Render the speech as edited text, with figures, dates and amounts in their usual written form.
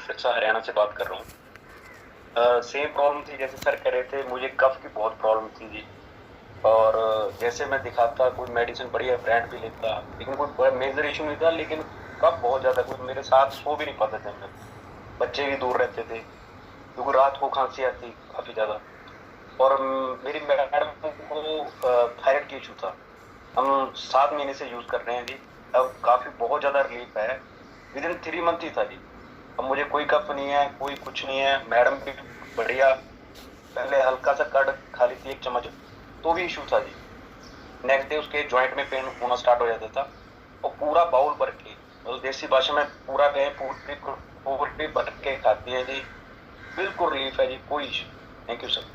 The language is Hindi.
सिरसा हरियाणा से बात कर रहा हूँ। सेम प्रॉब्लम थी जैसे सर कह रहे थे, मुझे कफ की बहुत प्रॉब्लम थी जी। और जैसे मैं दिखाता कोई मेडिसिन बढ़िया ब्रांड भी लेता, लेकिन कोई मेजर इशू नहीं था। लेकिन कफ बहुत ज्यादा, कोई मेरे साथ सो भी नहीं पाते थे हम। बच्चे भी दूर रहते थे क्योंकि रात को खांसी आती काफी ज्यादा। और मेरी मैडम को थायराइड की इशू था। हम 7 महीने से यूज कर रहे हैं जी। अब काफी बहुत ज्यादा रिलीफ है। विद इन 3 मंथ ही था जी। अब मुझे कोई कफ नहीं है, कोई कुछ नहीं है। मैडम भी बढ़िया। पहले हल्का सा कर्ड खा ली थी 1 चम्मच, तो भी इशू था जी। नेक्स्ट डे उसके जॉइंट में पेन होना स्टार्ट हो जाता था। और पूरा बाउल भर के, मतलब देसी भाषा में पूरा कहें, पूरी पूरी भर के खाती है जी। बिल्कुल रिलीफ है जी, कोई इशू। Thank you sir.